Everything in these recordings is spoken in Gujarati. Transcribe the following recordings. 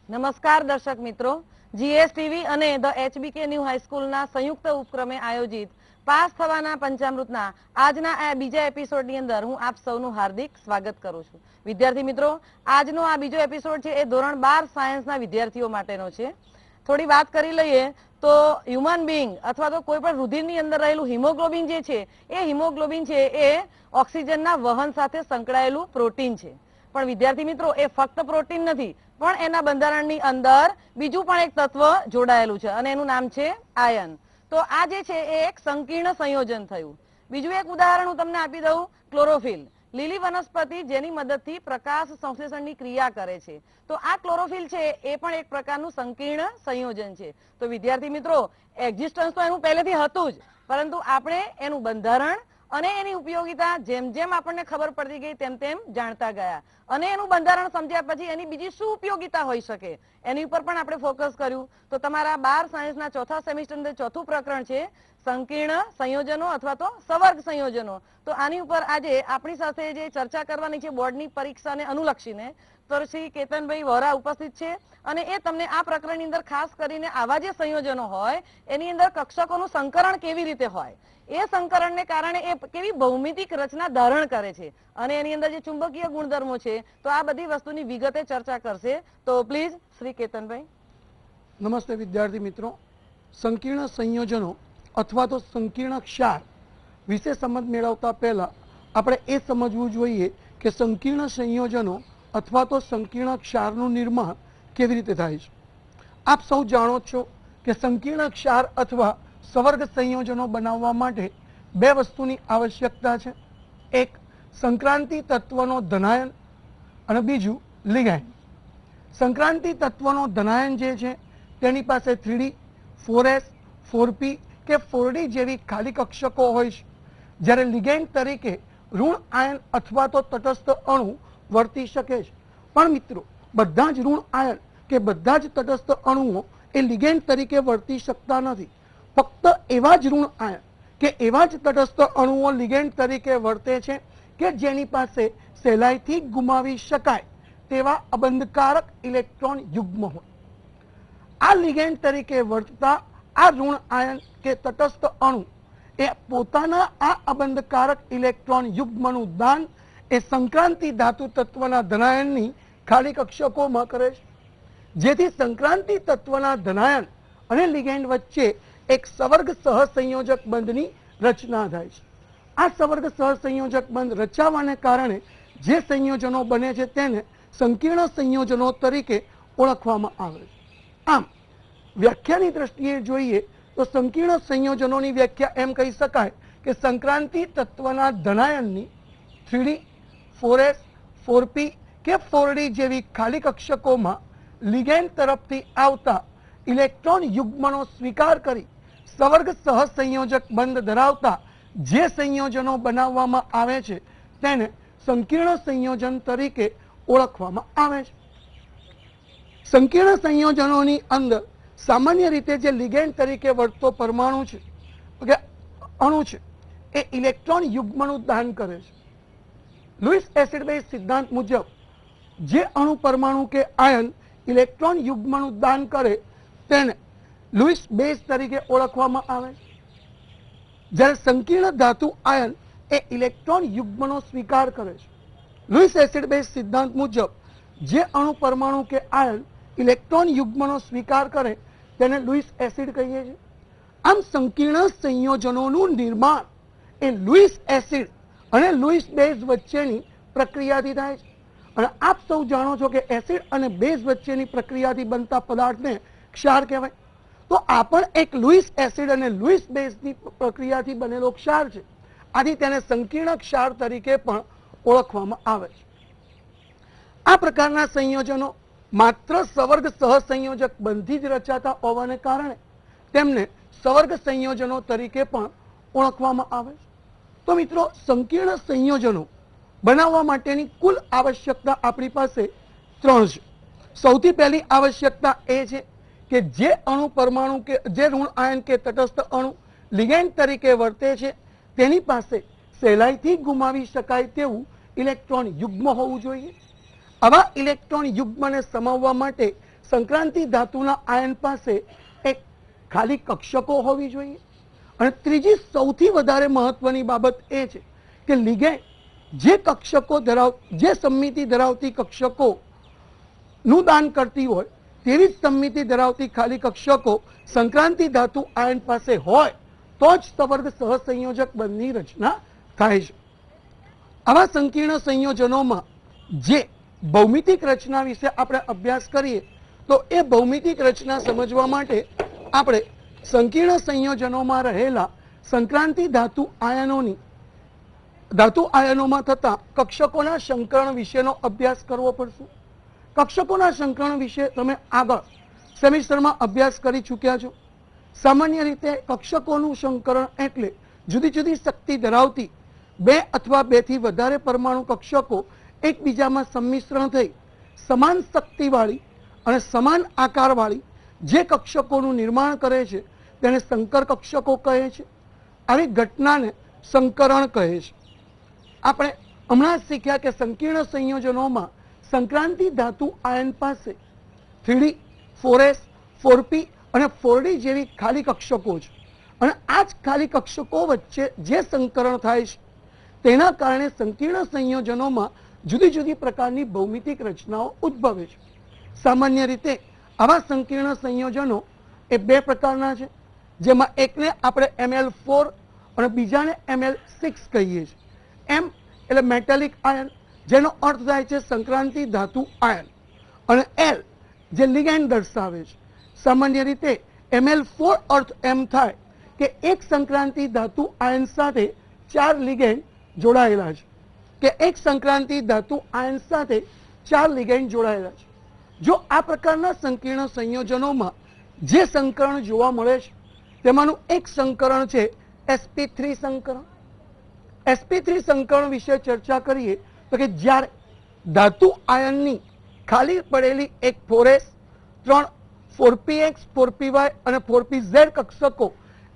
નમસ્કાર દર્શક મિત્રો, જીએસટીવી અને ધ એચબીકે ન્યૂ હાઈસ્કૂલના સંયુક્ત ઉપક્રમે આયોજિત પાસ થવાના પંચામૃતના આજના આ બીજા એપિસોડની અંદર હું આપ સૌનું હાર્દિક સ્વાગત કરું છું. વિદ્યાર્થી મિત્રો, આજનો આ બીજો એપિસોડ છે એ ધોરણ 12 સાયન્સના વિદ્યાર્થીઓ માટેનો છે. થોડી વાત કરી લઈએ તો હ્યુમન બીંગ અથવા તો કોઈ પણ રુધિરની અંદર રહેલું હિમોગ્લોબિન જે છે એ હિમોગ્લોબિન છે એ ઓક્સિજનના વહન સાથે સંકળાયેલું પ્રોટીન છે. પણ વિદ્યાર્થી મિત્રો, એ ફક્ત પ્રોટીન નથી, પણ એના બંધારણની અંદર બીજું પણ એક તત્વ જોડાયેલું છે અને એનું નામ છે આયન. તો આ જે છે એ એક સંકીર્ણ સંયોજન થયું. બીજું એક ઉદાહરણ હું તમને આપી દઉં, ક્લોરોફિલ. લીલી વનસ્પતિ જેની મદદથી પ્રકાશ સંશ્લેષણની ક્રિયા કરે છે. તો આ ક્લોરોફિલ છે એ પણ એક પ્રકારનું સંકીર્ણ સંયોજન છે. તો વિદ્યાર્થી મિત્રો, એક્ઝિસ્ટન્સ તો એનું પહેલેથી હતું જ, પરંતુ આપણે એનું બંધારણ અને એની ઉપયોગિતા જેમ જેમ આપણને ખબર પડતી ગઈ તેમ તેમ જાણતા ગયા અને એનું બંધારણ સમજ્યા પછી એની બીજી શું ઉપયોગિતા હોઈ શકે એની ઉપર પણ આપણે ફોકસ કર્યું. તો તમારા 12 સાયન્સના ચોથા સેમિસ્ટરનું ચોથું પ્રકરણ છે સંકીર્ણ સંયોજનો અથવા તો સવર્ગ સંયોજનો. તો આની ઉપર આજે આપણી સાથે જે ચર્ચા કરવાની છે બોર્ડની પરીક્ષાને અનુલક્ષીને, તો શ્રી કેતનભાઈ વોરા ઉપસ્થિત છે અને એ તમને આ પ્રકરણની અંદર ખાસ કરીને આવા જે સંયોજનો હોય એની અંદર કક્ષકોનું સંકરણ કેવી રીતે હોય, એ સંકરણને કારણે એ કેવી ભૌમિતિક રચના ધારણ કરે છે અને એની અંદર જે ચુંબકીય ગુણધર્મો છે, તો આ બધી વસ્તુની વિગતે ચર્ચા કરશે. તો પ્લીઝ શ્રી કેતનભાઈ. નમસ્તે વિદ્યાર્થી મિત્રો. સંકીર્ણ સંયોજનો અથવા તો સંકીર્ણ ક્ષાર વિશે સમજ મેળવતા પહેલા આપણે એ સમજવું જોઈએ કે સંકીર્ણ સંયોજનો અથવા તો સંકીર્ણ ક્ષારનું નિર્માણ કેવી રીતે થાય છે. આપ સૌ જાણો છો કે સંકીર્ણ ક્ષાર અથવા સવર્ગ સંયોજનો બનાવવા માટે બે વસ્તુની આવશ્યકતા છે. એક સંક્રાંતિ તત્વનો ધનાયન અને બીજું લિગેન્ડ. સંક્રાંતિ તત્વનો ધનાયન જે છે તેની પાસે 3D, 4S, 4P કે 4D જેવી ખાલી કક્ષકો હોય છે, જ્યારે લિગેન્ડ તરીકે ઋણ આયન અથવા તો તટસ્થ અણુ વર્તી શકે છે. પણ મિત્રો, બધા જ ઋણ આયન કે બધા જ તટસ્થ અણુઓ એ લિગેન્ડ તરીકે વર્તી શકતા નથી. ફક્ત એવા જ ઋણ આયન કે એવા જ તટસ્થ અણુઓ લિગેન્ડ તરીકે વર્તે છે કે જેની પાસે સહેલાઈથી ગુમાવી શકાય તેવા અબંધકારક ઇલેક્ટ્રોન યુગ્મ હોય. આ લિગેન્ડ તરીકે વર્તતા આ ઋણ આયન કે તટસ્થ અણુ એ પોતાના આ અબંધકારક ઇલેક્ટ્રોન યુગ્મનું દાન એ સંક્રાંતિ ધાતુ તત્વના ધનાયનની ખાલી કક્ષકોમાં કરે છે, જેથી સંક્રાંતિ તત્વના ધનાયન અને લિગેન્ડ વચ્ચે એક સવર્ગ સહસંયોજક બંધની રચના થાય છે. આ સવર્ગ સહસંયોજક બંધ રચાવાને કારણે જે સંયોજનો બને છે તેને સંકીર્ણ સંયોજનો તરીકે ઓળખવામાં આવે છે. આમ વ્યાખ્યાની દ્રષ્ટિએ જોઈએ તો સંકીર્ણ સંયોજનોની વ્યાખ્યા એમ કહી શકાય કે સંક્રાંતિ તત્વના ધનાયનની 3D, 4S, 4P કે 4D જેવી ખાલી કક્ષકોમાં લિગેન્ડ તરફથી આવતા ઇલેક્ટ્રોન યુગ્મનો સ્વીકાર કરી સવર્ગ સહસંયોજક બંધ ધરાવતા જે સંયોજનો બનાવવામાં આવે છે તેને સંકીર્ણ સંયોજન તરીકે ઓળખવામાં આવે છે. સંકીર્ણ સંયોજનોની અંદર સામાન્ય રીતે જે લિગેન્ડ તરીકે વર્તતો પરમાણુ છે કે અણુ છે એ ઇલેક્ટ્રોન યુગ્મનું દાન કરે છે. લુઈસ એસિડ બેઝ સિદ્ધાંત મુજબ જે અણુ પરમાણુ કે આયન ઇલેક્ટ્રોન યુગ્મનું દાન કરે તેને લુઈસ બેઝ તરીકે ઓળખવામાં આવે છે. જ્યારે સંકીર્ણ ધાતુ આયન એ ઇલેક્ટ્રોન યુગ્મનો સ્વીકાર કરે છે. લુઈસ એસિડ બેઝ સિદ્ધાંત મુજબ જે અણુ પરમાણુ કે આયન ઇલેક્ટ્રોન યુગ્મનો સ્વીકાર કરે તેને લુઈસ એસિડ કહીએ છીએ. આમ સંકીર્ણ સંયોજનોનું નિર્માણ એ લુઈસ એસિડ અને લુઈસ બેઝ વચ્ચેની પ્રક્રિયાથી થાય છે. અને આપ સૌ જાણો છો કે એસિડ અને બેઝ વચ્ચેની પ્રક્રિયાથી બનતા પદાર્થને ક્ષાર કહેવાય. તો આ પણ એક લુઈસ એસિડ અને લુઈસ બેઝની પ્રક્રિયાથી બનેલો ક્ષાર છે. આથી તેને સંકીર્ણ ક્ષાર તરીકે પણ ઓળખવામાં આવે છે. આ પ્રકારના સંયોજનો માત્ર સવર્ગ સહસંયોજક બંધથી જ રચાતા હોવાને કારણે તેમને સવર્ગ સંયોજનો તરીકે પણ ઓળખવામાં આવે છે. તો મિત્રો, સંકીર્ણ સંયોજનો બનાવવા માટેની કુલ આવશ્યકતા આપણી પાસે 3 છે. સૌથી પહેલી આવશ્યકતા એ છે કે જે અણુ પરમાણુ કે જે ઋણ આયન કે તટસ્થ અણુ લિગેન્ડ તરીકે વર્તે છે તેની પાસે સહેલાઈથી ગુમાવી શકાય તેવું ઇલેક્ટ્રોન યુગ્મ હોવું જોઈએ. આવા ઇલેક્ટ્રોન યુગ્મને સમાવવા માટે સંક્રાંતિ ધાતુના આયન પાસે એક ખાલી કક્ષકો હોવી જોઈએ. અને ત્રીજી સૌથી વધારે મહત્વની બાબત એ છે કે લિગેન્ડ જે સમમિતિ ધરાવતી કક્ષકો નું દાન કરતી હોય તેવી જ સમમિતિ ધરાવતી ખાલી કક્ષકો સંક્રાંતિ ધાતુ આયન પાસે હોય તો જ સવર્ગ સહસંયોજક બંધની રચના થાય છે. આવા સંકીર્ણ સંયોજનોમાં જે ભૌમિતિક રચના વિશે આપણે અભ્યાસ કરીએ તો એ ભૌમિતિક રચના સમજવા માટે આપણે સંકીર્ણ સંયોજનોમાં રહેલા સંક્રાંતિ ધાતુ આયનોમાં થતા કક્ષકોના સંકરણ વિશેનો અભ્યાસ કરવો પડશે. કક્ષકોના સંકરણ વિશે તમે આગળ સેમિસ્ટરમાં અભ્યાસ કરી ચૂક્યા છો. સામાન્ય રીતે કક્ષકોનું સંકરણ એટલે જુદી જુદી શક્તિ ધરાવતી બે અથવા બેથી વધારે પરમાણુ કક્ષકો એકબીજામાં સંમિશ્રણ થઈ સમાન શક્તિવાળી અને સમાન આકારવાળી જે કક્ષકોનું નિર્માણ કરે છે તેને સંકર કક્ષકો કહે છે. આવી ઘટનાને સંકરણ કહે છે. આપણે હમણાં જ શીખ્યા કે સંકીર્ણ સંયોજનોમાં સંક્રાંતિ ધાતુ આયન પાસે 3D 4S 4P અને 4D જેવી ખાલી કક્ષકો છે અને આ જ ખાલી કક્ષકો વચ્ચે જે સંકરણ થાય છે તેના કારણે સંકીર્ણ સંયોજનોમાં જુદી જુદી પ્રકારની ભૌમિતિક રચનાઓ ઉદ્ભવે છે. સામાન્ય રીતે આવા સંકીર્ણ સંયોજનો એ બે પ્રકારના છે, જેમાં એકને આપણે Ml4 અને બીજાને Ml6 કહીએ છીએ. M એટલે મેટાલિક આયન, જેનો અર્થ થાય છે સંક્રાંતિ ધાતુ આયન, અને L જે લિગેન્ડ દર્શાવે છે. સામાન્ય રીતે Ml4 અર્થ એમ થાય કે એક સંક્રાંતિ ધાતુ આયન સાથે 4 લિગેન્ડ જોડાયેલા છે, જો આ પ્રકારના સંકીર્ણ સંયોજનોમાં જે સંકરણ જોવા મળે છે તેમાંનું એક સંકરણ છે sp3 સંકરણ. sp3 સંકરણ વિશે ચર્ચા કરીએ તો કે જ્યારે ધાતુ આયનની ખાલી પડેલી એક 4s 3 4px 4py અને 4pz કક્ષકો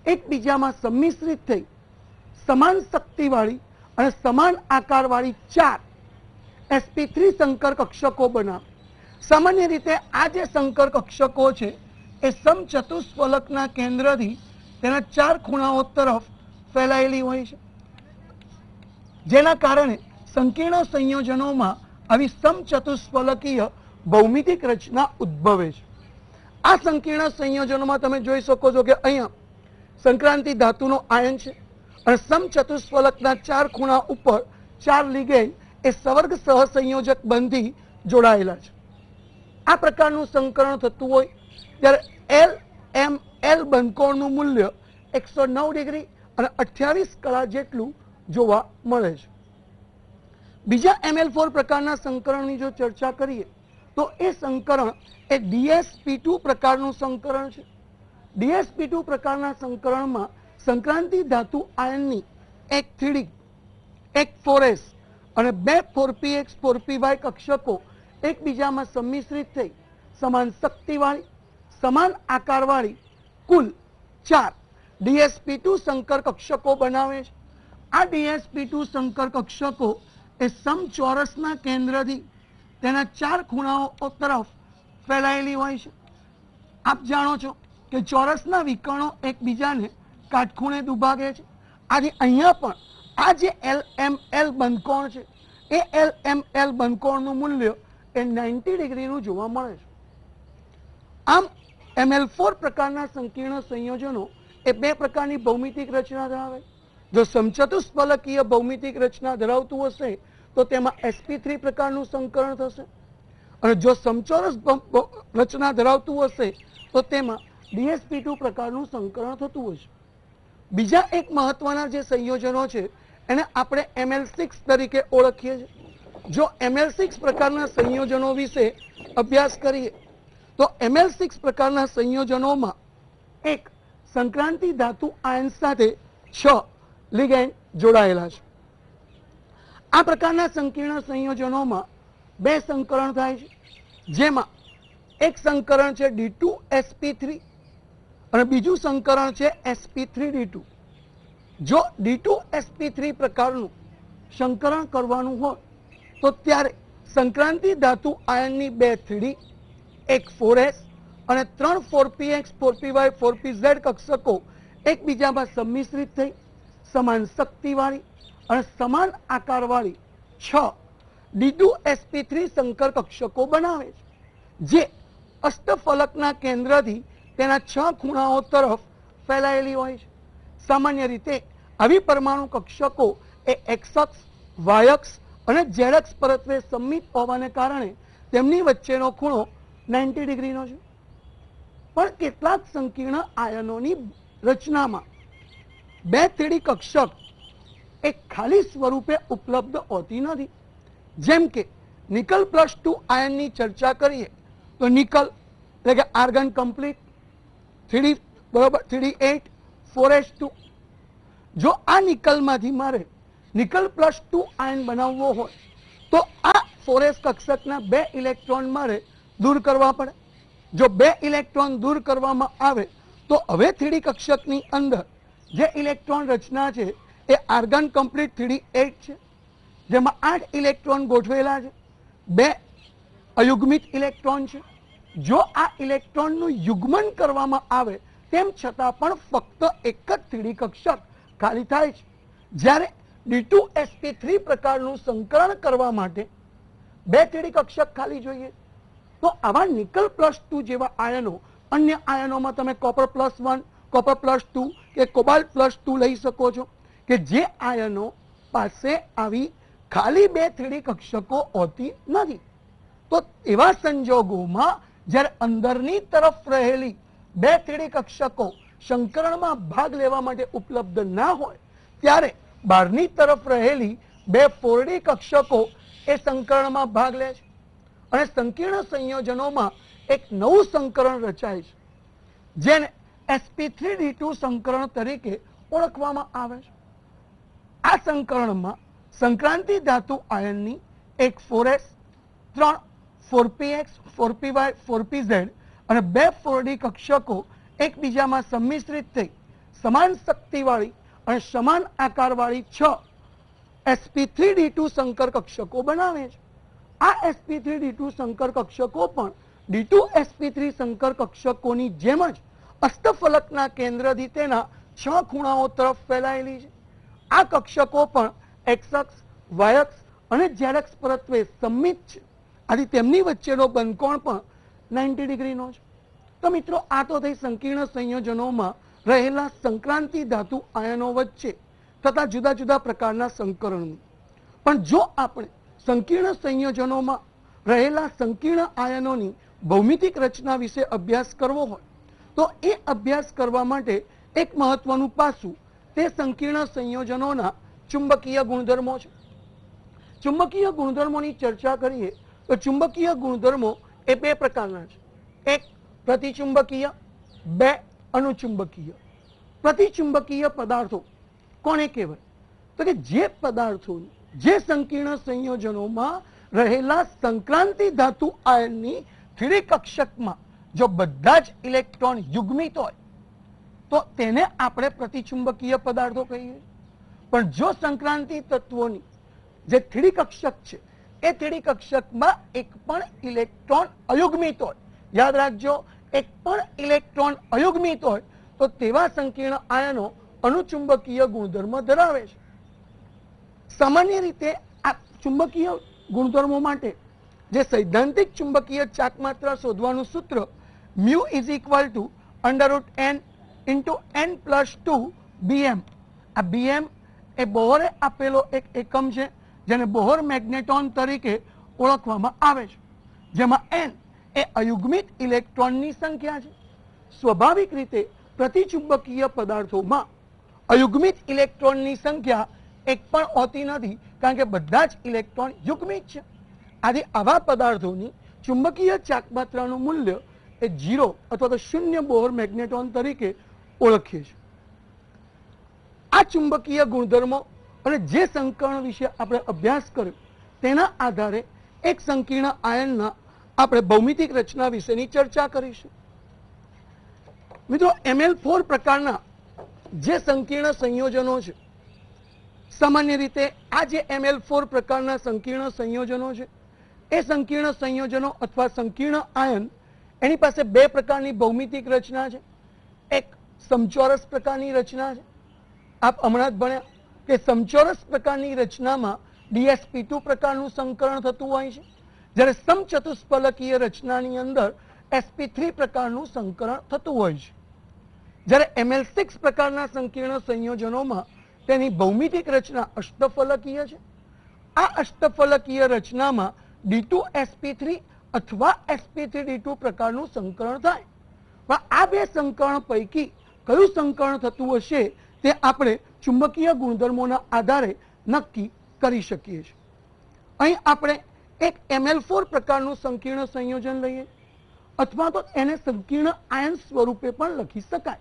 એકબીજામાં સંમિશ્રિત થઈ સમાન શક્તિવાળી અને સમાન આકારવાળી 4 sp3 સંકર કક્ષકો બનાવે. સામાન્ય રીતે આ જે સંકર કક્ષકો છે એ સમચતુષ્ફલકના કેન્દ્રથી તેના 4 ખૂણાઓ તરફ ફેલાયેલી હોય છે, જેના કારણે સંકીર્ણ સંયોજનોમાં આવી સમચતુષ્ફલકીય ભૌમિતિક રચના ઉદ્ભવે છે. આ સંકીર્ણ સંયોજનોમાં તમે જોઈ શકો છો કે અહીંયા સંક્રાંતિ ધાતુનો આયન છે અને સમચતુષ્ફલકના 4 ખૂણા ઉપર 4 લિગેન્ડ એ સવર્ગ સહસંયોજક બંધથી જોડાયેલા છે. આ પ્રકારનું સંકરણ થતું હોય ત્યારે LML બંધકોણનું મૂલ્ય 109 ડિગ્રી અને 28 કળા જેટલું જોવા મળે છે. બીજા Ml4 પ્રકારના સંકરણની જો ચર્ચા કરીએ તો એ સંકરણ એ DsP2 પ્રકારનું સંકરણ છે. DsP2 પ્રકારના સંકરણમાં સંક્રાંતિ ધાતુ આયનની એક 3D, એક 4s અને બે 4px 4py કક્ષકો એકબીજામાં સંમિશ્રિત થઈ સમાન શક્તિવાળી સમાન આકારવાળી કુલ 4 DsP2 સંકર કક્ષકો બનાવે છે. આ DsP2 સંકર કક્ષકો એ સમચોરસના કેન્દ્રથી તેના 4 ખૂણાઓ તરફ ફેલાયેલી હોય છે. આપ જાણો છો કે ચોરસના વિકર્ણો એકબીજાને કાટખૂણે દુભાગે છે. આથી અહીંયા પણ આ જે LML બંધકોણ છે એ LML બંધકોણનું મૂલ્ય એ 90 ડિગ્રીનું જોવા મળે છે. આમ Ml4 પ્રકારના સંકીર્ણ સંયોજનો એ બે પ્રકારની ભૌમિતિક રચના ધરાવે. જો સમચતુષ્ફલકીય ભૌમિતિક રચના ધરાવતું હશે તો તેમાં sp3 પ્રકારનું સંકરણ થશે, અને જો સમચોરસ રચના ધરાવતું હશે તો તેમાં DsP2 પ્રકારનું સંકરણ થતું હશે. બીજા એક મહત્વના જે સંયોજનો છે એને આપણે Ml6 તરીકે ઓળખીએ છીએ. જો Ml6 પ્રકારના સંયોજનો વિશે અભ્યાસ કરીએ તો Ml6 પ્રકારના સંયોજનોમાં એક સંક્રાંતિ ધાતુ આયન સાથે 6 લિગેન્ડ જોડાયેલા છે. આ પ્રકારના સંકીર્ણ સંયોજનોમાં બે સંકરણ થાય છે, જેમાં એક સંકરણ છે D2sp3 અને બીજું સંકરણ છે sp3d2. જો D2sp3 પ્રકારનું સંકરણ કરવાનું હોય તો ત્યારે સંક્રાંતિ ધાતુ આયનની બે 3D, એક 4s અને 3 4px 4py 4pz કક્ષકો એકબીજામાં સંમિશ્રિત થઈ સમાન શક્તિવાળી અને સમાન આકારવાળી 6 D2sp3 સંકર કક્ષકો બનાવે છે, જે અષ્ટફલકના કેન્દ્રથી તેના 6 ખૂણાઓ તરફ ફેલાયેલી હોય છે. સામાન્ય રીતે આવી પરમાણુ કક્ષકો એ એક્સ અક્ષ, વાય અક્ષ અને ઝેડ અક્ષ પરત્વે સંમિત હોવાને કારણે તેમની વચ્ચેનો ખૂણો 90 ડિગ્રીનો છે. પણ કેટલાક સંકીર્ણ આયનોની રચનામાં 2 3D કક્ષક એક ખાલી સ્વરૂપે ઉપલબ્ધ હોતી નથી. જેમ કે નિકલ +2 આયનની ચર્ચા કરીએ તો નિકલ એટલે કે આર્ગન કમ્પ્લીટ 3D બરોબર 3D8 4s2. જો આ નિકલમાંથી મારે નિકલ +2 આયન બનાવવો હોય તો આ 4s કક્ષકના 2 ઇલેક્ટ્રોન મારે દૂર કરવા પડે. જો 2 ઇલેક્ટ્રોન દૂર કરવામાં આવે તો હવે 3D કક્ષકની અંદર જે ઇલેક્ટ્રોન રચના છે એ આર્ગન કમ્પ્લીટ 3D8 છે, જેમાં 8 ઇલેક્ટ્રોન ગોઠવેલા છે, 2 અયુગ્મિત ઇલેક્ટ્રોન છે. જો આ ઇલેક્ટ્રોનનું યુગ્મન કરવામાં આવે તેમ છતાં પણ ફક્ત એક જ 3D કક્ષક ખાલી થાય છે. જ્યારે D2sp3 પ્રકારનું સંકરણ કરવા માટે 2 3D કક્ષક ખાલી જોઈએ. તો આવા નિકલ +2 જેવા આયનો, અન્ય આયનોમાં તમે કોપર +1, કોપર +2 કે કોબાલ્ટ +2 લઈ શકો છો, કે જે આયનો પાસે આવી ખાલી 2 3D કક્ષકો હોતી નથી. તો એવા સંજોગોમાં જ્યારે અંદરની તરફ રહેલી 2 3D કક્ષકો સંકરણમાં ભાગ લેવા માટે ઉપલબ્ધ ના હોય ત્યારે બહારની તરફ રહેલી 2 4D કક્ષકો એ સંકરણમાં ભાગ લે છે અને સંકીર્ણ સંયોજનોમાં એક નવું સંકરણ રચાય છે, જેને sp3d2 સંકરણ તરીકે ઓળખવામાં આવે છે. આ સંકરણમાં સંક્રાંતિ ધાતુ આયનની એક 4s, 3 4px 4py 4pz અને 2 4d કક્ષકો એકબીજામાં સંમિશ્રિત થઈ સમાન શક્તિવાળી અને સમાન આકારવાળી 6 sp3d2 સંકર કક્ષકો બનાવે છે. આ sp3d2 સંકર કક્ષકો પણ D2sp3 સંકર કક્ષકોની જેમ જ અષ્ટફલકના કેન્દ્રથી તેના 6 ખૂણાઓ તરફ ફેલાયેલી છે. આ કક્ષકો પણ એક્સ અક્ષ, વાય અક્ષ અને ઝેડ અક્ષ પરત્વે સંમિત છે. આથી તેમની વચ્ચેનો બંધકોણ પણ 90 ડિગ્રીનો છે. તો મિત્રો, આ તો થઈ સંકીર્ણ સંયોજનોમાં રહેલા સંક્રાંતિ ધાતુ આયનો વચ્ચે થતા જુદા જુદા પ્રકારના સંકરણનું. પણ જો આપણે સંકીર્ણ સંયોજનોમાં રહેલા સંકીર્ણ આયનોની ભૌમિતિક રચના વિશે અભ્યાસ કરવો હોય તો એ અભ્યાસ કરવા માટે એક મહત્વનું પાસું તે સંકીર્ણ સંયોજનોના ચુંબકીય ગુણધર્મો છે. ચુંબકીય ગુણધર્મોની ચર્ચા કરીએ તો ચુંબકીય ગુણધર્મો એ 2 પ્રકારના છે. એક પ્રતિચુંબકીય, 2 અનુચુંબકીય. પ્રતિચુંબકીય પદાર્થો કોને કહેવાય? તો કે જે પદાર્થોની જે સંકીર્ણ સંયોજનોમાં રહેલા સંક્રાંતિ ધાતુ આયનની 3D કક્ષકમાં જો બધા જ ઇલેક્ટ્રોન યુગ્મિત હોય તો તેને આપણે પ્રતિચુંબકીય પદાર્થો કહીએ. પણ જો સંક્રાંતિ તત્વોની જે 3D કક્ષક છે એ 3D કક્ષકમાં એક પણ ઇલેક્ટ્રોન અયુગ્મિત હોય, યાદ રાખજો, એક પણ ઇલેક્ટ્રોન અયુગ્મિત હોય તો તેવા સંકીર્ણ આયનો અનુચુંબકીય ગુણધર્મ ધરાવે છે. સામાન્ય રીતે આ ચુંબકીય ગુણધર્મો માટે જે સૈદ્ધાંતિક ચુંબકીય ચાકમાત્રા શોધવાનું સૂત્ર μ = √n × n+2 bm. આ bm એ બોહરે આપેલો એક એકમ છે જેને બોહર મેગ્નેટોન તરીકે ઓળખવામાં આવે છે, જેમાં n એ અયુગ્મિત ઇલેક્ટ્રોનની સંખ્યા છે. સ્વાભાવિક રીતે પ્રતિચુંબકીય પદાર્થોમાં અયુગ્મિત ઇલેક્ટ્રોનની સંખ્યા એક પણ હોતી નથી, કારણ કે બધા જ ઇલેક્ટ્રોન યુગ્મિત છે. આથી આવા પદાર્થોની ચુંબકીય ચાકમાત્રાનું મૂલ્ય એ 0 અથવા તો 0 બોહર મેગ્નેટોન તરીકે ઓળખીએ છીએ. આ ચુંબકીય ગુણધર્મો અને જે સંકરણ વિશે આપણે અભ્યાસ કર્યો તેના આધારે એક સંકીર્ણ આયનના આપણે ભૌમિતિક રચના વિશેની ચર્ચા કરીશું. મિત્રો, Ml4 પ્રકારના જે સંકીર્ણ સંયોજનો છે, સામાન્ય રીતે આ જે Ml4 પ્રકારના સંકીર્ણ સંયોજનો છે એ સંકીર્ણ સંયોજનો અથવા સંકીર્ણ આયન એની પાસે બે પ્રકારની ભૌમિતિક રચના છે. એક સમચોરસ પ્રકારની રચના છે. આપ હમણાં જ ભણ્યા કે સમચોરસ પ્રકારની રચનામાં dsp2 પ્રકારનું સંકરણ થતું હોય છે, જ્યારે સમચતુષ્ફલકીય રચનાની અંદર sp3 પ્રકારનું સંકરણ થતું હોય છે. જ્યારે ml6 પ્રકારના સંકીર્ણ સંયોજનોમાં તેની ભૌમિતિક રચના અષ્ટફલકીય છે. આ અષ્ટફલકીય રચનામાં d2sp3 અથવા sp3d2 પ્રકારનું સંકરણ થાય. પણ આ બે સંકરણ પૈકી કયું સંકરણ થતું હશે તે આપણે ચુંબકીય ગુણધર્મોના આધારે નક્કી કરી શકીએ છીએ. અહીં આપણે એક ml4 પ્રકારનું સંકીર્ણ સંયોજન લઈએ, અથવા તો એને સંકીર્ણ આયન સ્વરૂપે પણ લખી શકાય.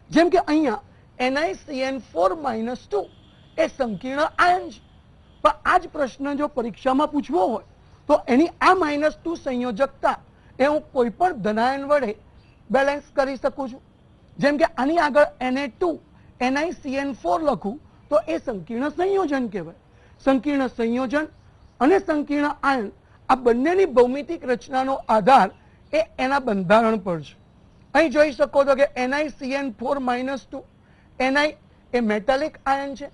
જેમ કે અહીંયા NiCN4-2 એ સંકીર્ણ આયન છે. પણ આ જ પ્રશ્ન જો પરીક્ષામાં પૂછવો હોય તો એની આ -2 સંયોજકતા એ હું કોઈ પણ ધનાયન વડે બેલેન્સ કરી શકું છું. જેમ કે આની આગળ Na2 NiCN4 લખું તો એ સંકીર્ણ સંયોજન કહેવાય. સંકીર્ણ સંયોજન અને સંકીર્ણ આયન આ બંનેની ભૌમિતિક રચનાનો આધાર એ એના બંધારણ પર છે. અહીં જોઈ શકો છો કે NiCN4-2 Ni એ મેટાલિક આયન છે,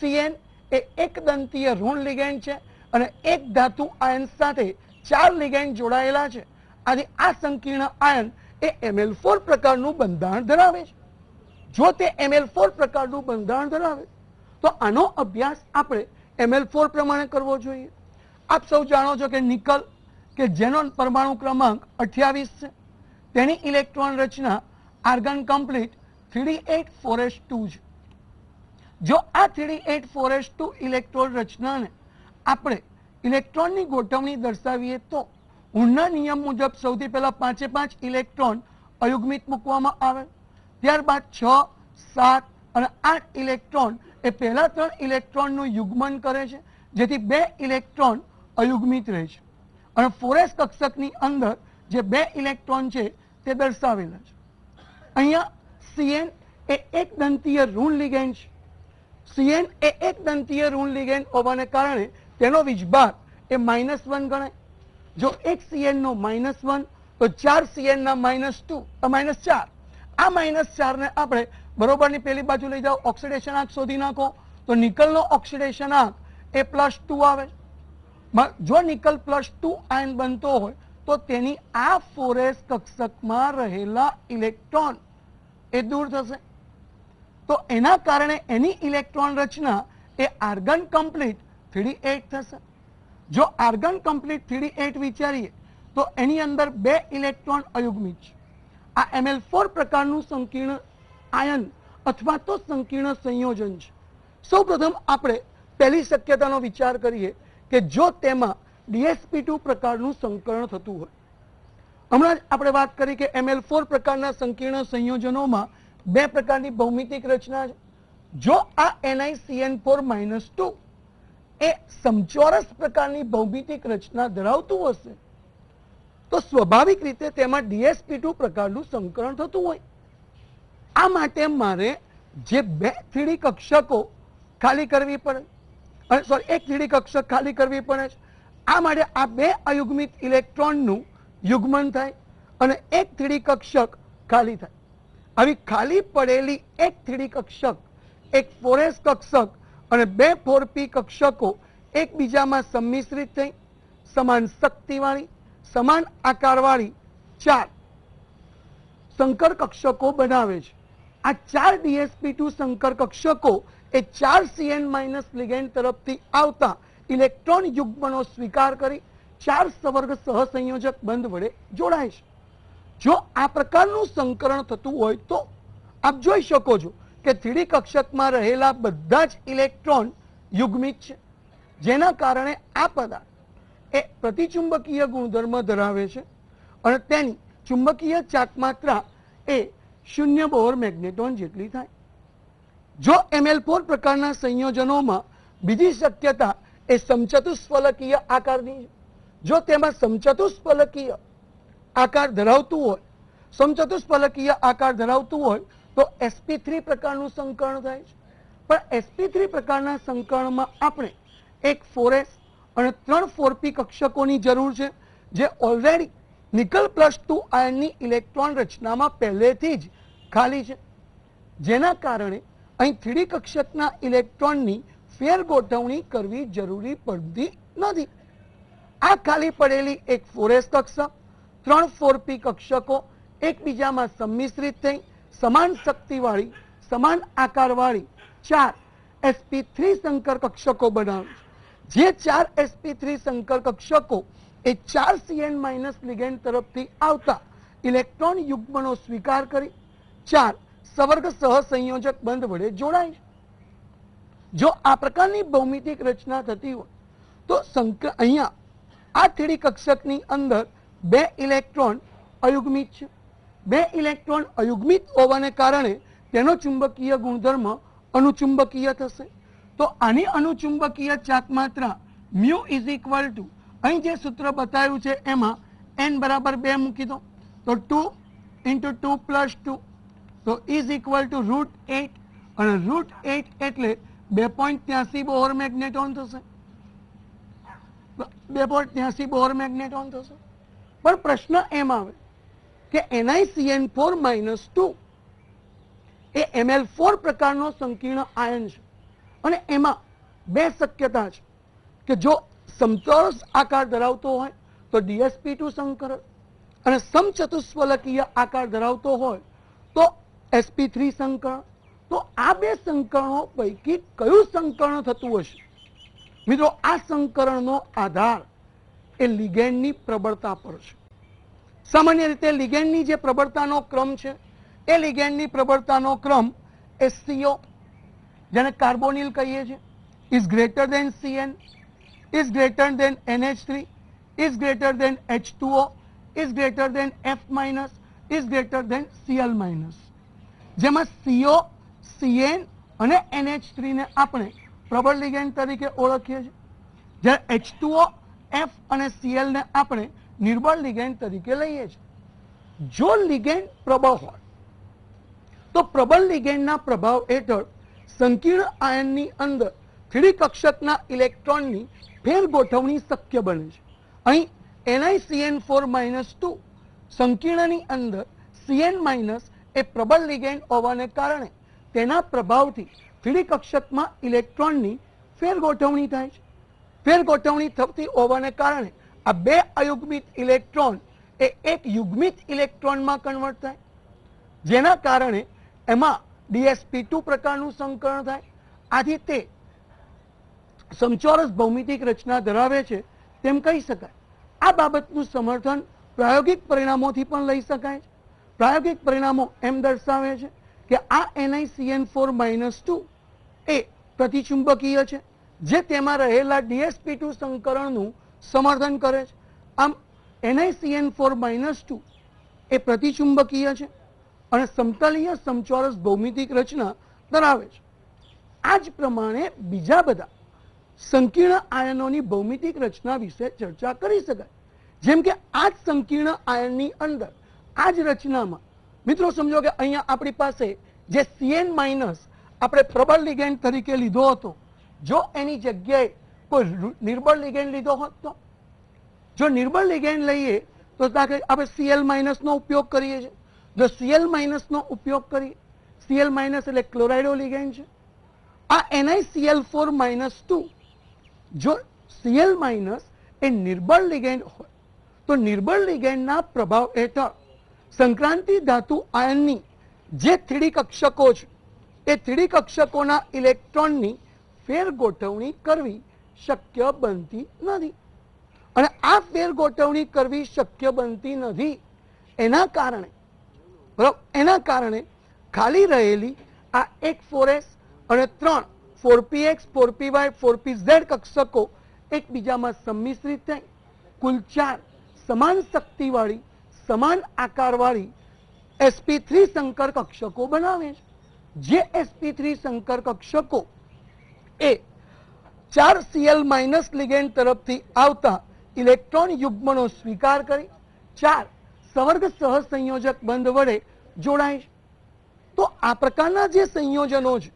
Cn એ એક દંતીય ઋણ લિગેન્ડ છે અને એક ધાતુ આયન સાથે 4 લિગેન્ડ જોડાયેલા છે. આથી આ સંકીર્ણ આયન એ ml4 પ્રકારનું બંધારણ ધરાવે છે. જો તે ml4 પ્રકારનું બંધારણ ધરાવે તો આનો અભ્યાસ આપણે ml4 પ્રમાણે કરવો જોઈએ. આપ સૌ જાણો છો કે નિકલ કે જેનો પરમાણુ ક્રમાંક 28 છે, તેની ઇલેક્ટ્રોન રચના આર્ગન કમ્પ્લીટ 3d8-4s2 છે. જો આ 3d8-4s2 ઇલેક્ટ્રોન રચનાને આપણે ઇલેક્ટ્રોનની ગોઠવણી દર્શાવીએ તો હુડના નિયમ મુજબ સૌથી પહેલા 5 ઇલેક્ટ્રોન અયુગ્મિત મૂકવામાં આવે, ત્યારબાદ 6, 7 અને 8 ઇલેક્ટ્રોન એ પહેલા 3 ઇલેક્ટ્રોનનું યુગ્મન કરે છે, જેથી 2 ઇલેક્ટ્રોન અયુગ્મિત રહે છે. અને 4s કક્ષકની અંદર જે 2 ઇલેક્ટ્રોન છે તે દર્શાવેલા છે. અહીંયા Cn એ એક દંતીય ઋણ લિગેન્ડ છે. Cn એ એક દંતીય ઋણ લિગેન્ડ હોવાને કારણે તેનો વીજભાર એ -1 ગણાય. જો એક Cn નો -1 તો 4 Cn ના -2 -4. આ -4 ને આપણે બરોબરની પેલી બાજુ લઈ જાઓ, ઓક્સિડેશન આંક શોધી નાખો તો નિકલનો ઓક્સિડેશન આંક એ +2 આવે. જો નિકલ +2 આયન બનતો હોય તો તેની આ 4s કક્ષકમાં રહેલા ઇલેક્ટ્રોન એ દૂર થશે. તો એના કારણે એની ઇલેક્ટ્રોન રચના એ આર્ગન કમ્પ્લીટ 3d8 થશે. જો આર્ગન કમ્પ્લીટ 3d8 વિચારીએ તો એની અંદર 2 ઇલેક્ટ્રોન અયુગ્મિત છે. આ ml4 પ્રકારનું સંકીર્ણ આયન અથવા તો સંકીર્ણ સંયોજન છે. સૌપ્રથમ આપણે પહેલી શક્યતાનો વિચાર કરીએ કે જો તેમાં dsp2 પ્રકારનું સંકરણ થતું હોય. હમણાં જ આપણે વાત કરી કે ml4 પ્રકારના સંકીર્ણ સંયોજનોમાં 2 પ્રકારની ભૌમિતિક રચના છે. જો આ NiCN4-2 એ સમચોરસ પ્રકારની ભૌમિતિક રચના ધરાવતું હશે તો સ્વાભાવિક રીતે તેમાં dsp2 પ્રકારનું સંકરણ થતું હોય. આ માટે મારે જે 2 3D કક્ષકો ખાલી કરવી પડે, એક 3D કક્ષક ખાલી કરવી પડે છે. આ માટે આ 2 અયુગ્મિત ઇલેક્ટ્રોનનું યુગ્મન થાય અને એક 3D કક્ષક ખાલી થાય. આવી ખાલી પડેલી એક 3D કક્ષક, એક 4s કક્ષક અને 2 4p કક્ષકો એકબીજામાં સંમિશ્રિત થઈ સમાન શક્તિવાળી, સમાન આકારવાળી 4 સંકર કક્ષકો બનાવે છે. આ 4 dsp2 સંકર કક્ષકો એ 4 Cn- લિગેન્ડ તરફથી આવતા ઇલેક્ટ્રોન યુગ્મનો સ્વીકાર કરી 4 સવર્ગ સહસંયોજક બંધ વડે જોડાય છે. જો આ પ્રકારનું સંકરણ થતું હોય તો આપ જોઈ શકો છો કે 3D કક્ષકમાં રહેલા બધા જ ઇલેક્ટ્રોન યુગ્મિત છે, જેના કારણે આ પદાર્થ એ પ્રતિચુંબકીય ગુણધર્મ ધરાવે છે અને તેની ચુંબકીય ચાકમાત્રા એ 0 બોહર મેગ્નેટોન જેટલી થાય. જો ml4 પ્રકારના સંયોજનોમાં બીજી શક્યતા એ સમચતુષ્ફલકીય આકારની છે. જો તેમાં સમચતુષ્ફલકીય આકાર ધરાવતું હોય તો sp3 પ્રકારનું સંકરણ થાય છે. પણ sp3 પ્રકારના સંકરણમાં આપણે એક 4s અને 3 4p કક્ષકોની જરૂર છે, જે ઓલરેડી નિકલ +2 આયનની ઇલેક્ટ્રોન રચનામાં પહેલેથી જ ખાલી છે, જેના કારણે અહીં 3D કક્ષકના ઇલેક્ટ્રોનની ફેર ગોઠવણી કરવી જરૂરી પડતી નથી. આ ખાલી પડેલી એક 4s કક્ષક, 3 4p કક્ષકો એકબીજામાં સંમિશ્રિત થઈ સમાન શક્તિવાળી, સમાન આકારવાળી 4 sp3 સંકર કક્ષકો બનાવે છે. જે 4 sp3 સંકર કક્ષકો એ 4 Cn- લિગેન્ડ તરફથી આવતા ઇલેક્ટ્રોન યુગ્મનો સ્વીકાર કરી 4 સવર્ગ સહસંયોજક બંધ વડે જોડાય છે. જો આ પ્રકારની ભૌમિતિક રચના થતી હોય તો અહીંયા આ 3D કક્ષકની અંદર 2 ઇલેક્ટ્રોન અયુગ્મિત છે. 2 ઇલેક્ટ્રોન અયુગ્મિત હોવાને કારણે તેનો ચુંબકીય ગુણધર્મ અનુચુંબકીય થશે. તો આની અનુચુંબકીય ચાક માત્રા μ = અહીં જે સૂત્ર બતાવ્યું છે એમાં n બરાબર 2 મૂકી દો તો 2 × 2 + 2 તો =√8 અને √8 એટલે 2.83 બોહર મેગ્નેટોન થશે. 2.83 બોહર મેગ્નેટોન થશે. પણ પ્રશ્ન એમ આવે કે NiCN4 - 2 એ Ml4 પ્રકારનો સંકીર્ણ આયન છે અને એમાં 2 શક્યતા છે કે જો સમચોરસ આકાર ધરાવતો હોય તો dsp2 સંકરણ અને સમચતુષ્ફલકીય આકાર ધરાવતો હોય તો sp3 સંકરણ. તો આ 2 સંકરણો પૈકી કયું સંકરણ થતું હશે? મિત્રો, આ સંકરણનો આધાર એ લિગેન્ડની પ્રબળતા પર છે. સામાન્ય રીતે લિગેન્ડની જે પ્રબળતાનો ક્રમ છે એ લિગેન્ડની પ્રબળતાનો ક્રમ એ CO, જેને કાર્બોનિલ કહીએ છીએ, is greater than Cn, is greater than NH3, is greater than H2O, is greater than F-, is greater than Cl-. જેમાં CO, Cn અને NH3 ને આપણે પ્રબળ લિગેન્ડ તરીકે ઓળખીએ છીએ, જ્યારે H2O, F અને Cl ને આપણે નિર્બળ લિગેન્ડ તરીકે લઈએ છીએ. જો લિગેન્ડ પ્રબળ હોય તો પ્રબળ લિગેન્ડના પ્રભાવ હેઠળ સંકીર્ણ આયનની અંદર 3D કક્ષકના ઇલેક્ટ્રોનની ફેર ગોઠવણી શક્ય બને છે. અહીં NiCN4 - 2 સંકીર્ણની અંદર Cn- એ પ્રબળ લિગેન્ડ હોવાને કારણે તેના પ્રભાવથી 3D કક્ષકમાં ઇલેક્ટ્રોનની ફેર ગોઠવણી થાય છે. ફેર ગોઠવણી થતી હોવાને કારણે આ 2 અયુગ્મિત ઇલેક્ટ્રોન એ એક યુગ્મિત ઇલેક્ટ્રોનમાં કન્વર્ટ થાય, જેના કારણે એમાં dsp2 પ્રકારનું સંકરણ થાય. આથી તે સમચોરસ ભૌમિતિક રચના ધરાવે છે તેમ કહી શકાય. આ બાબતનું સમર્થન પ્રાયોગિક પરિણામોથી પણ લઈ શકાય છે. પ્રાયોગિક પરિણામો એમ દર્શાવે છે કે આ NiCN4 - 2 એ પ્રતિચુંબકીય છે, જે તેમાં રહેલા dsp2 સંકરણનું સમર્થન કરે છે. આમ NiCN4 - 2 એ પ્રતિચુંબકીય છે અને સમતલીય સમચોરસ ભૌમિતિક રચના ધરાવે છે. આ જ પ્રમાણે બીજા બધા સંકીર્ણ આયનોની ભૌમિતિક રચના વિશે ચર્ચા કરી શકાય. જેમ કે આ જ સંકીર્ણ આયનની અંદર આ જ રચનામાં મિત્રો સમજો કે અહીંયા આપણી પાસે જે Cn- આપણે પ્રબળ લિગેન્ડ તરીકે લીધો હતો, જો એની જગ્યાએ કોઈ નિર્બળ લિગેન્ડ લીધો હોત તો, જો નિર્બળ લિગેન્ડ લઈએ તો આપણે Cl- નો ઉપયોગ કરીએ છીએ. જો Cl- નો ઉપયોગ કરીએ, Cl- એટલે ક્લોરાઇડો લિગેન્ડ છે. આ NiCl4 - 2 જો Cl- એ નિર્બળ લિગેન્ડ હોય તો નિર્બળ લિગેન્ડના પ્રભાવ હેઠળ સંક્રાંતિ ધાતુ આયનની જે 3D કક્ષકો છે એ 3D કક્ષકોના ઇલેક્ટ્રોનની ફેર ગોઠવણી કરવી શક્ય બનતી નથી. અને આ ફેર ગોઠવણી કરવી શક્ય બનતી નથી એના કારણે, બરાબર, એના કારણે ખાલી રહેલી આ એક 4s અને 3 4px 4py 4pz કક્ષકો એકબીજામાં સંમિશ્રિત થઈ કુલ 4 સમાન શક્તિવાળી, સમાન આકારવાળી sp3 સંકર કક્ષકો બનાવે છે. જે sp3 સંકર કક્ષકો એ 4 Cl- લિગેન્ડ તરફથી આવતા ઇલેક્ટ્રોન યુગ્મનો સ્વીકાર કરી 4 સવર્ગ સહસંયોજક બંધ વડે જોડાય છે. તો આ પ્રકારના જે સંયોજનો છે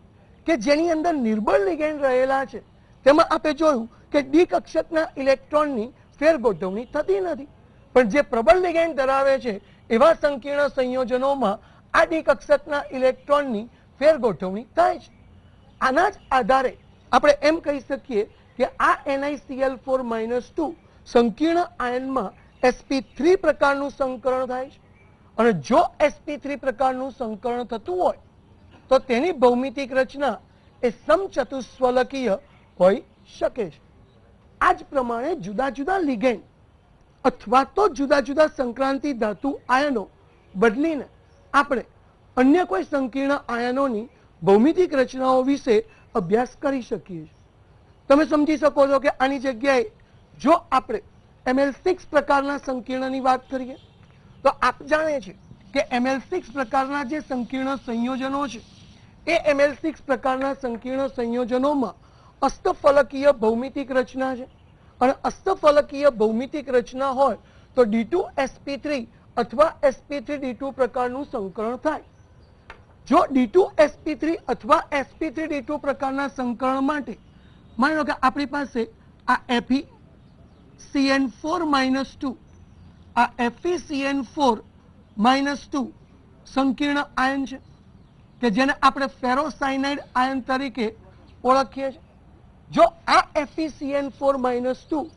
કે જેની અંદર નિર્બળ લિગેન્ડ રહેલા છે, તેમાં આપણે જોયું કે ડી કક્ષકના ઇલેક્ટ્રોનની ફેર ગોઠવણી થતી નથી. પણ જે પ્રબળ લિગેન્ડ ધરાવે છે એવા સંકીર્ણ સંયોજનોમાં આ ડી કક્ષકના ઇલેક્ટ્રોનની ફેરગોઠવણી થાય છે. આના જ આધારે આપણે એમ કહી શકીએ કે આ NiCl4-2 સંકીર્ણ આયનમાં sp3 પ્રકારનું સંકરણ થાય છે. અને જો sp3 પ્રકારનું સંકરણ થતું હોય તો તેની ભૌમિતિક રચના એ સમચતુષ્ફલકીય હોઈ શકે છે. આ જ પ્રમાણે જુદા જુદા લિગેન્ડ અથવા તો જુદા જુદા સંક્રાંતિ ધાતુ આયનો બદલીને આપણે અન્ય કોઈ સંકીર્ણ આયનોની ભૌમિતિક રચનાઓ વિશે અભ્યાસ કરી શકીએ છીએ. તમે સમજી શકો છો કે આની જગ્યાએ જો આપણે Ml6 પ્રકારના સંકીર્ણની વાત કરીએ તો આપ જાણે છે કે Ml6 પ્રકારના જે સંકીર્ણ સંયોજનો છે એ Ml6 પ્રકારના સંકીર્ણ સંયોજનોમાં અસ્તફલકીય ભૌમિતિક રચના છે. અને અસ્તફલકીય ભૌમિતિક રચના હોય તો D2sp3 અથવા sp3d2 પ્રકારનું સંકરણ થાય. જો D2sp3 અથવા sp3d2 પ્રકારના સંકરણ માટે માની લો કે આપણી પાસે આ FeCN4-2 આ FeCN4-2 સંકીર્ણ આયન છે કે જેને આપણે ફેરોસાયનાઇડ આયન તરીકે ઓળખીએ છીએ. જો આ FeCN4-2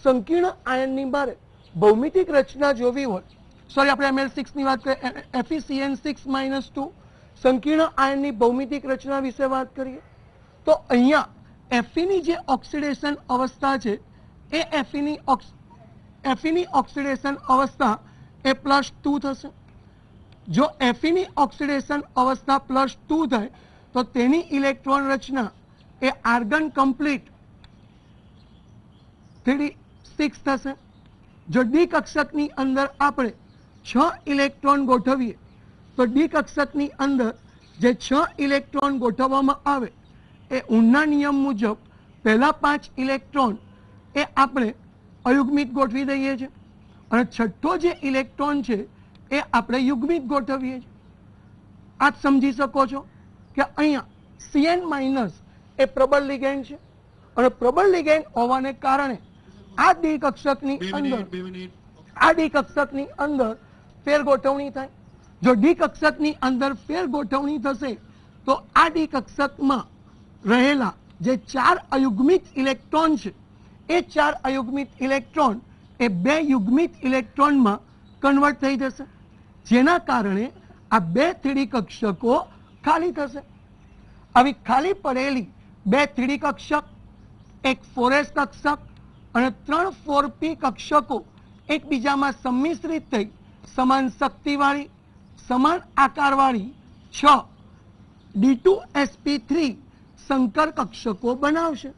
સંકીર્ણ આયનની મારે ભૌમિતિક રચના જોવી હોય, સોરી આપણે Ml6 ની વાત કરીએ, FeCN6-2 સંકીર્ણ આયનની ભૌમિતિક રચના વિશે વાત કરીએ તો અહીંયા Feની જે ઓક્સિડેશન અવસ્થા છે એ Feની ઓક્સિડેશન અવસ્થા એ +2 થશે. જો Feની ઓક્સિડેશન અવસ્થા +2 થાય તો તેની ઇલેક્ટ્રોન રચના એ આર્ગન કમ્પ્લીટ 3d6 થશે. જો ડી કક્ષકની અંદર આપણે 6 ઇલેક્ટ્રોન ગોઠવીએ તો ડી કક્ષકની અંદર જે 6 ઇલેક્ટ્રોન ગોઠવવામાં આવે એ ઊંડના નિયમ મુજબ પહેલા 5 ઇલેક્ટ્રોન એ આપણે અયુગ્મિત ગોઠવી દઈએ છીએ અને છઠ્ઠો જે ઇલેક્ટ્રોન છે એ આપણે યુગ્મિત ગોઠવીએ છીએ. આપ સમજી શકો છો કે અહીંયા Cn- એ પ્રબળ લિગેન્ડ છે અને પ્રબળ લિગેન્ડ હોવાને કારણે આ ડી કક્ષકની અંદર ફેરગોઠવણી થાય. જો ડી કક્ષકની અંદર ફેરગોઠવણી થશે તો આ ડી કક્ષકમાં રહેલા જે 4 અયુગ્મિત ઇલેક્ટ્રોન છે એ 4 અયુગ્મિત ઇલેક્ટ્રોન એ 2 યુગ્મિત ઇલેક્ટ્રોનમાં કન્વર્ટ થઈ જશે, જેના કારણે આ 2 3D કક્ષકો ખાલી થશે. આવી ખાલી પડેલી 2 3D કક્ષક, એક 4s કક્ષક અને 3 4p કક્ષકો એકબીજામાં સંમિશ્રિત થઈ સમાન શક્તિવાળી સમાન આકારવાળી 6 D2sp3 સંકર કક્ષકો બનાવશે.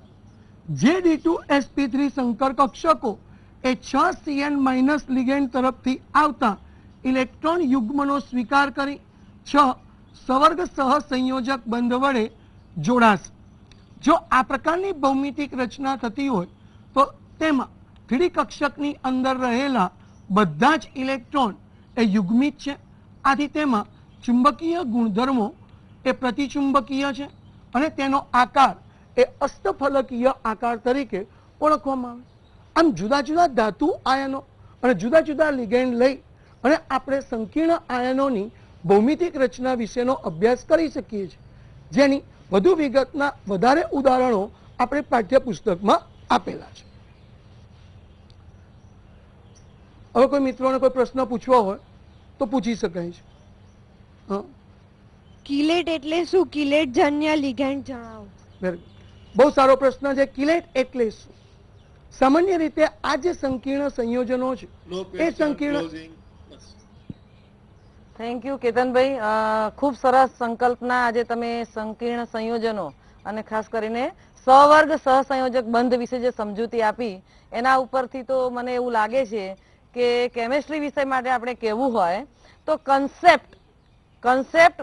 જે D2sp3 સંકર કક્ષકો એ 6 Cn- લિગેન્ડ તરફથી આવતા ઇલેક્ટ્રોન યુગ્મનો સ્વીકાર કરી 6 સવર્ગ સહસંયોજક બંધ વડે જોડાશે. જો આ પ્રકારની ભૌમિતિક રચના થતી હોય તો તેમાં 3D કક્ષકની અંદર રહેલા બધા જ ઇલેક્ટ્રોન એ યુગ્મિત છે. આથી તેમાં ચુંબકીય ગુણધર્મો એ પ્રતિચુંબકીય છે અને તેનો આકાર એ અસ્તફલકીય આકાર તરીકે ઓળખવામાં આવે. આમ જુદા જુદા ધાતુ આયનો અને જુદા જુદા લિગેન્ડ લઈ અને આપણે સંકીર્ણ આયનોની ભૌમિતિક રચના વિશેનો અભ્યાસ કરી શકીએ છીએ, જેની વધુ વિગતના વધારે ઉદાહરણો આપણે પાઠ્યપુસ્તકમાં આપેલા છે. હવે કોઈ મિત્રોને કોઈ પ્રશ્ન પૂછવો હોય તો પૂછી શકાય છે. કિલેટ એટલે શું? કિલેટ જન્ય લિગેન્ડ જણાવો. Very good. બહુ સારો પ્રશ્ન છે. કિલેટ એટલે શું? સામાન્ય રીતે આ જે સંકીર્ણ સંયોજનો છે એ સંકીર્ણ થેન્ક યુ કેતનભાઈ. ખૂબ સરસ સંકલ્પના આજે તમે સંકીર્ણ સંયોજનો અને ખાસ કરીને સવર્ગ સહસંયોજક બંધ વિશે જે સમજૂતી આપી એના ઉપરથી તો મને એવું લાગે છે કે કેમેસ્ટ્રી વિષય માટે આપણે કહેવું હોય તો કન્સેપ્ટ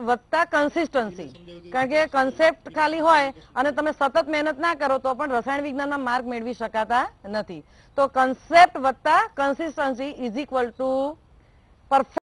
વત્તા કન્સિસ્ટન્સી, કારણ કે કન્સેપ્ટ ખાલી હોય અને તમે સતત મહેનત ના કરો તો પણ રસાયણ વિજ્ઞાનના માર્ક મેળવી શકાતા નથી. તો કન્સેપ્ટ વત્તા consistency is equal to perfect